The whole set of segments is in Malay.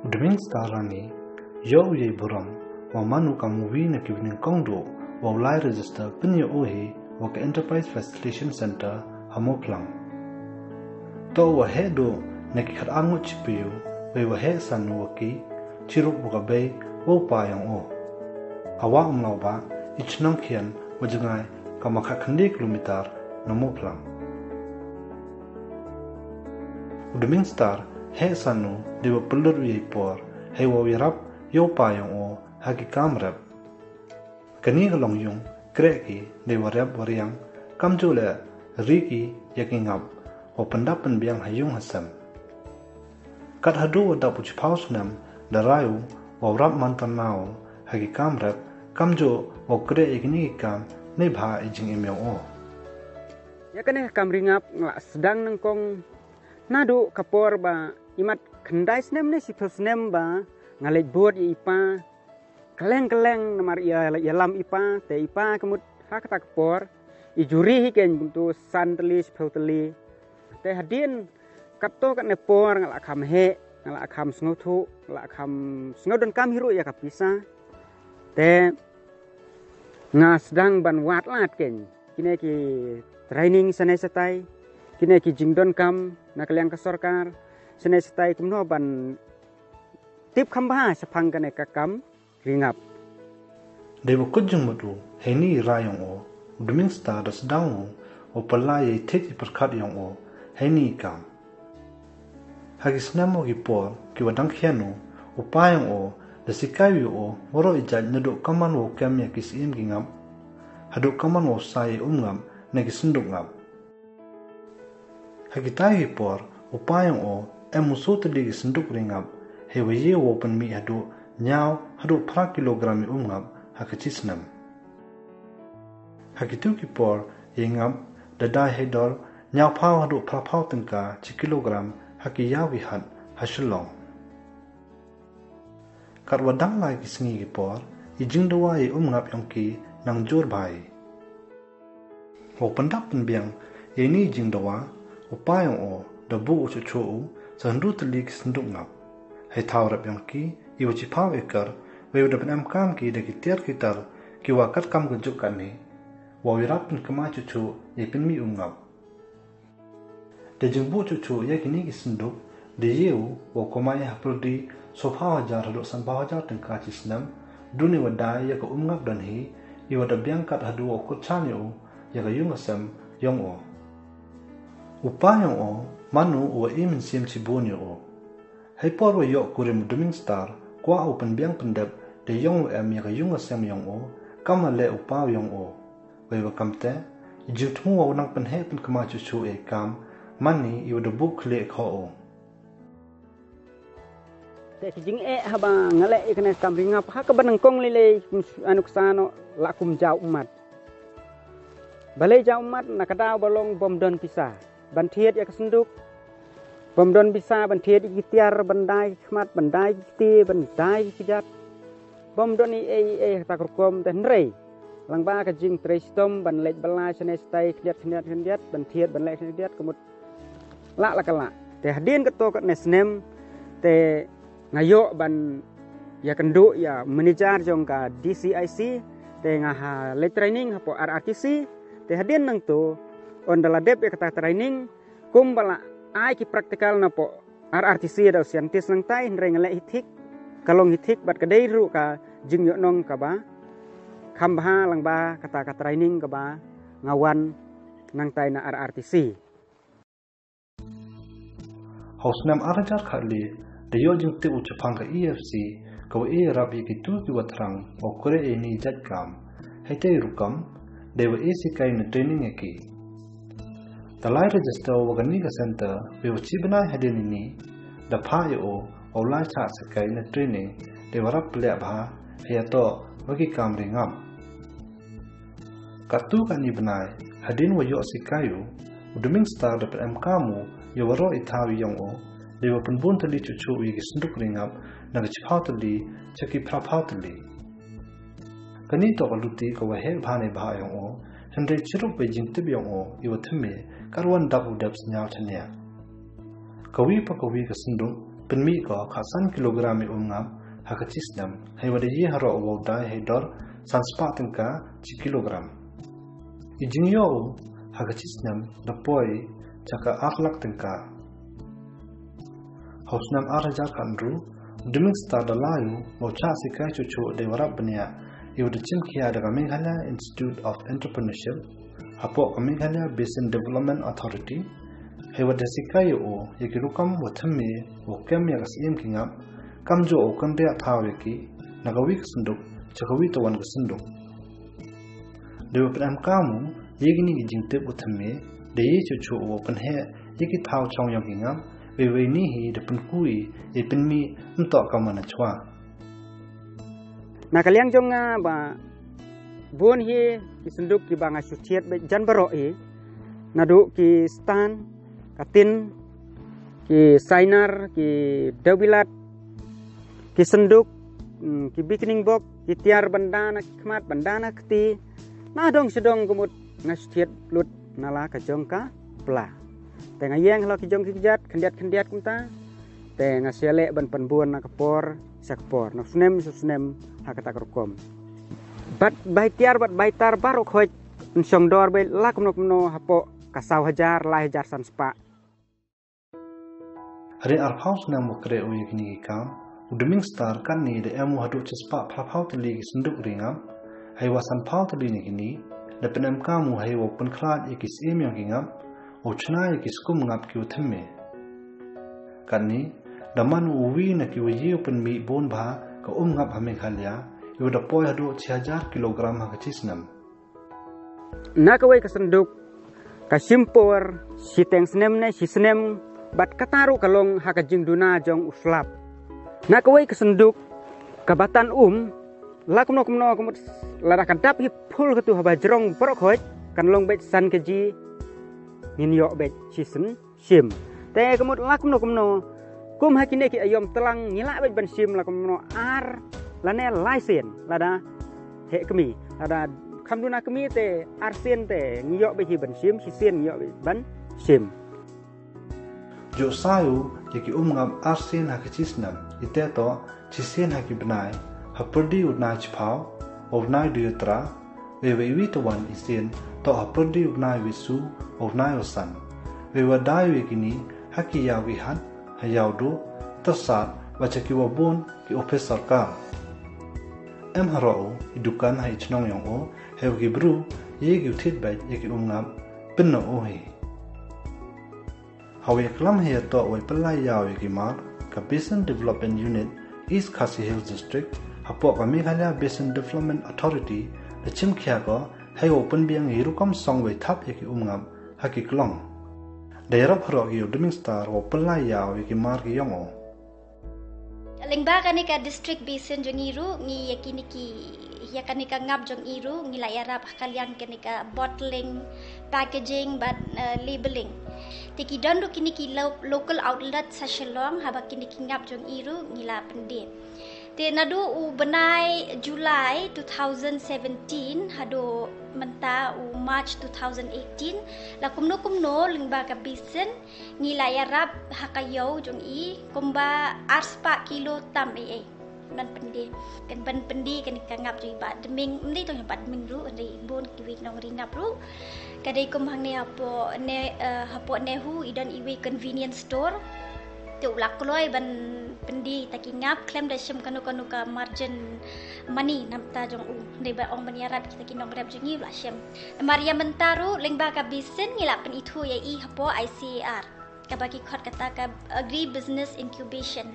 Udaming starani, yo ye buram, wa manu ka movie na kivning kongdo, wa ulai register penye ohi, wa ka Enterprise Facilitation Center, hamoplang. To wa he do, na ki khat ango chipiyo, wa he sanu wa ki, chiruk buka bay, wa upayang o. Awa umlaw ba, ichnang kian, wa jengay, ka maka khandi kilometer, na moplang. Udaming star, he sanu dewa pelur ye por he wa wirap yo payong o hagi kamrap kani galong yung kreki dewa rap wariang kamjule riki yakingap o pendapan biang hayung hasam kat hadu wada puch pausunam darayu wa rap mantan nao hagi kamrap kamjo o kre yakini kam ne bha ijing emyong o ya kene kamringap sedang nengkong nadu kapor ba imat kendai snem ne sipel snem ba ngalek buat ipa keleng namar ya lam ipa te ipa kemut hak tak kapor ijuri hiken buntu santeli sipel teli te hadin kapto kat nepor ngalak kham he ngalak kham sngotu ngalak kham sngodon kam hiru ya kapisa te sedang ban wat lat ken kine ki training sane setai kine ki jingdon kam nakaliang kasorkar sene setai kumno ban tip khamba sapang kane kakam ringap dewa kujung madu heni rayong o udaming star das daung o palai teki perkat yang o heni kam hagis namo gi por ki wadang khianu upayang o dasikayu o moro ijal nadu kaman o kamya kisim gingam hadu kaman o sai umngam nagi sunduk ngam hagitai por upayang o emuso tadi senduk ringap hewaye wopen mi hadu nyau hadu pra kilogram umngap hakachisnam hagitu ki por yengap dadai hedor nyau pau hadu pra pau tengka ci kilogram haki yawi had hasulong kat wadang lai kisngi ki por ijing dawai umngap yongki nang jor bai wopendap penbiang yeni ijing dawa upayang o dabu ucucu sandu telik senduk ngap hai thaurap yang ki iwa cipaw ekar we udah penam kam ki de kitiar kitar ki wakat kam gunjuk kani wa wirap pen kema cucu ye pen mi ngap de jengbu cucu ye kini ki senduk de yeu wa komai hapuldi sofa hajar hadu sanpa hajar tengka cisnam duni wadai ya ko ngap dan hi iwa da biangkat hadu wa kuchan yo ya ka yung asam yong o upayang o manu wa imin sim cibunyo o hai por wa yok kurim duming star kwa open biang pendap de yong em ya yung asam yong o kamale upaw yong o wei wa kamte jutmu wa nang pen he pen kama chuchu e kam mani yu de buk le kho o te kijing haba ngale ikene kamringap ha ka banangkong lele anuksano lakum jau umat balai jau umat nakadaw balong bomdon pisah bantiet ya kesenduk bomdon bisa bantiet ikitiar bandai khmat bandai ikti bandai kijat bomdon i takurkom tenrei langba ka jing trestom ban lej balai sene stai kniat bantiet ban lej kniat kemut la kala te hadin keto kat nesnem te ngayo ban ya kenduk ya manager jong ka DCIC te ngaha le training hapo RRTC te hadin nang tu on daladep ya kata training kumbala ai ki praktikal na po RRTC da scientist nang tai nreng le hithik kalong hithik bat kadai ru ka jing yo nong ka ba khambha lang ba kata training ka ba ngawan nang tai na RRTC hausnam arajar khali de yo jing te uchapang ka EFC ko e rabi ki tu ki watrang o kore e ni jatkam hete rukam de wa e sikai na training eki talai register wagani ka center we uchi bana hadin ni da pha yo olai cha sakai na training de warap ple bha ya to wagi kam ringam katu kan ni banai hadin wa yo sikayu uduming star da pm kamu yo waro ithawi yong o de wa penbun tali chuchu wi ki senduk ringam na chi phau tali chaki phau tali kani to aluti ko wa he bhane bha yong o hendre chirup be jing tib yong o iwa thme karwan dap udap senyal thanya kawi pa kawi ka sindung penmi ko khasan kilogram ngap hakachisnam hai wada ye haro wodai hai dor sanspa tingka ci kilogram ijingyo hakachisnam dapoi chaka akhlak tingka hausnam araja kanru diming sta dalayu mocha sikai chuchu de warap bania iwada chimkhia daga Meghalaya Institute of Entrepreneurship hapo Meghalaya Basin Development Authority hewada sikai o yakirukam wathame o kem yagas em kingap kamjo o kande athawe ki nagawik sunduk chakawi tawan sunduk dewa pram kamu yegini jingtep wathame de ye chuchu o panhe yeki thaw chong yang kingap wewe ni hi de penkui e penmi ntok kamana chwa na kaliang jong nga ba buon hi kisunduk ki banga sutiet be jan baro e nadu ki stan katin ki sainar ki dawilat ki senduk ki beginning box ki tiar bandana khmat bandana kti na dong sedong gumut ngasutiet lut nala ka jongka pla te ngayeng lo ki jong ki jat kendiat kumta te ngasiale ban panbuan na kapor sakpor no snem hakata krokom bat baitiar bat baitar baru khoj songdor be lakumno hapo kasau hajar lai hajar sanspa hari arhaus na mukre o yegni kam udming star kan ni de emu hadu chispa phaphau tli sunduk ringam hai wasan phau tli ni gini de penam kamu hai open khlat ikis em yang gingam o chna ikis kum ngap ki uthme kan ni daman uwi na ki wi open mi bon bha ka ngap ha Meghalaya iwada poi hadu 6000 kilogram ha kachisnam nakawai kasenduk kasimpor siteng snem ne sisnem bat kataru kalong hakajing duna jong uslap nakawai kasenduk kabatan lakumno kumut lara kadap hi phul katu haba jerong borok hoj kan long bet san keji ninyo bet sisen sim te kumut lakumno kum hakine ki ayom telang ngila bet ban sim lakumno ar lane laisen lada he kemi lada kamduna kemi te arsen te ngiyok be hi ban sim sisen ngiyok be ban sim jo sayu yeki ngap arsen hakachisnam ite to chisen haki bnai haperdi unai chphau ovnai duyotra wewe tawan isen to haperdi unai wisu ovnai osan wewa dai wekini haki yawi han hayaudu tasat wachaki wabon ki office sarkar em haro idukan hai chnong yong o hewgi bru yegi uthit bai yeki ngap pinno o he hawe klam he to oi palai yaw yeki mar ka Basin Development Unit East Khasi Hills District hapo Meghalaya Basin Development Authority the chimkhia ko hai open biang hirukam songwei thap yeki ngap haki klong daerah haro gi udming star o palai yaw yeki mar gi yong o lengba kanika district basin jong iru ngi yakiniki yakanika ngap jong iru ngi layarap kalian kanika bottling packaging but labeling tiki dandu kiniki local outlet sa Shillong haba kiniki ngap jong iru ngi la pende te nadu u benai July 2017 hado menta u March 2018 la kumno lengba ka basin ngi layarap hakayo jong i kumba arspa kilo tam ban pende kan ban pendi kan ngap joi ba deming ni to bat ming ru ri bon ki wik nong ri ngap ru kadai kum hang ne hapo ne hu idan iwi convenience store tu lak kloi ban pendi taki ngap klem da shim kanu ka margin money namta jong u dei ba ong baniarap kita kinong rap jongi la shim maria mentaru lengba ka basin ngila pen itu ya i hapo ICAR ka bagi khot kata ka agri business incubation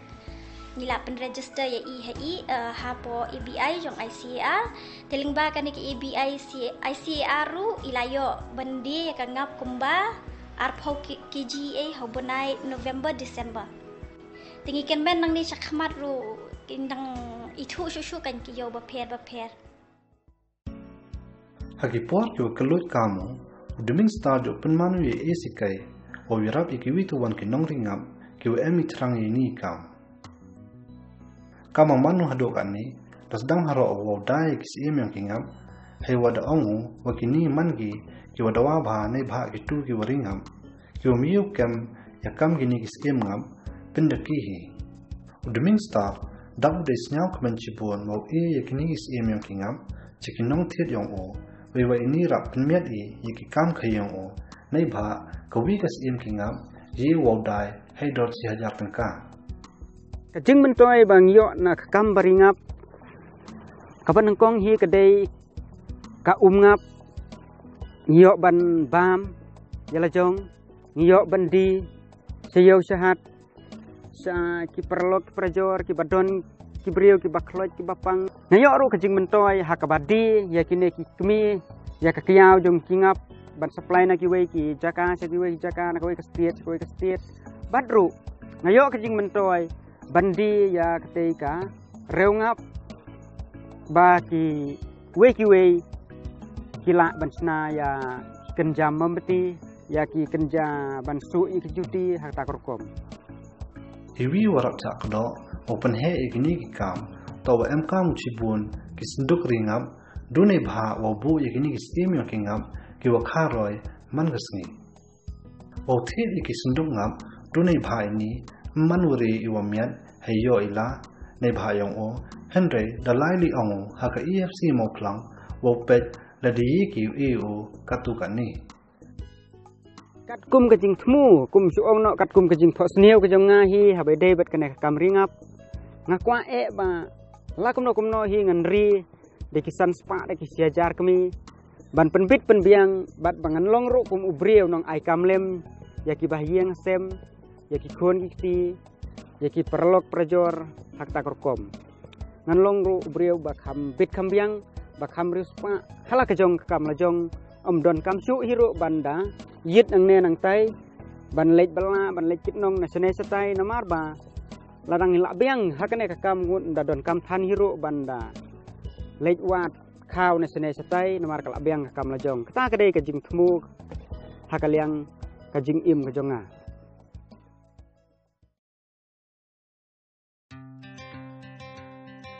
ngila pen register ya i hapo ABI jong ICAR telingba kan ki ABI ICAR ru ilayo bandi ya ka ngap kumba arpau KGA hobonai November December tingi ken ben nang ni chakmat ru kindang itu susu kan ki yo ba pher haki por yo kelut kamu udming star jo penmanu ye esikai o wirap ikiwi tuwan ki nong ringam ki emi trang ni kam kama manu hadok ani dasdang haro o dai kis yang kingam hai wada ongu wakini mangi ki wada wa bha nei bha ki tu ki waringam ki miu kem yakam gini kis ngam pendaki hi Udeming staff dap de snyau kemencibun mau yakini is yang kingam cikinong tiet yang wewa ini rap penmiat yakikam kayang nai ba kawi kas kingam ye wodai hai dot si hajar tengka kajing mentoy bang yo na kam baringap kapan kong hi kedai ka ngap yo ban bam yala jong yo bandi sayo sahat sa ki perlok prajor ki badon ki brio ki bakloj ki bapang ngayo ru kajing mentoy hakabadi yakine ki kemi ya kakiau jong kingap ban supply na ki we ki jaka sa ki we jaka na ki we ka state badru ngayo kajing mentoy bandi ya ketika reungap ba ki we kila ban sna ya kenjam membeti ya ki kenja ban sui ki juti hak takorkom hiwi warak cak kedo open he igini kikam tawa emkam cibun kisenduk ringap dune bha wabu igini kistim yang kingap ki wakharoy man gasngi wauthit ikisenduk ngap dune bha ini manuri iwamiat hayo ila ne bha yong henry dalai li ong haka efc moplang wopet ladi ki eu katukani kat kum kajing thmu kum suong no kat kum kajing thos niu kajong ngahi habe de bet kane kam ringap ngakwa ba la kum no hi ngan ri de kisan spa de kisiajar kami ban penbit penbiang bat bangan long ro kum ubrieu nong ai kamlem yaki bahieng sem yaki khon ki yaki perlok prajor hak takorkom ngan long ro ubrieu bakham bit kambiang bakham rispa hala kajong kam lajong don kam su hiro banda yit ang ne nang tai ban lej bala ban lej kitnong na sene satai namar ba ladang la biang hakane ka kam ngun da don kam than hiro banda lej wat khaw na sene satai namar ka la biang kam lajong kata kade ka jing thmu hakaliang ka jing im ka jonga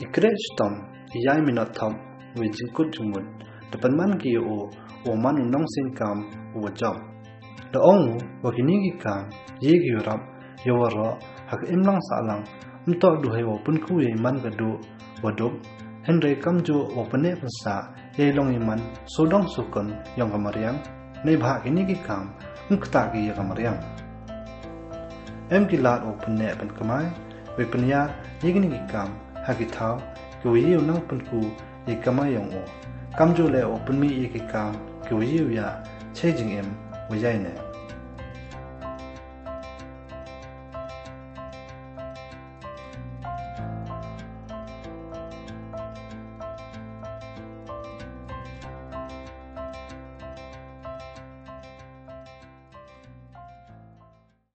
ikret stom iyai minat thom we jingkut jumut depan man ki o man nong sin kam o jam da ong wa kini ki kam ye ki rap yawara hak imlang salang unto du hai wo pun ku ye man ga du waduk henry kam jo wo pane pasa ye long iman sodong sukon yong kamariang nei bha kini ki kam ukta ki kamariang em ki lat o pane pen kamai we panya ye kini ki kam hakithau ku ye nang pun ku ye kamai yong kam jo le o pun mi ye ki kam Kiwiyu ya chejing em wajai ne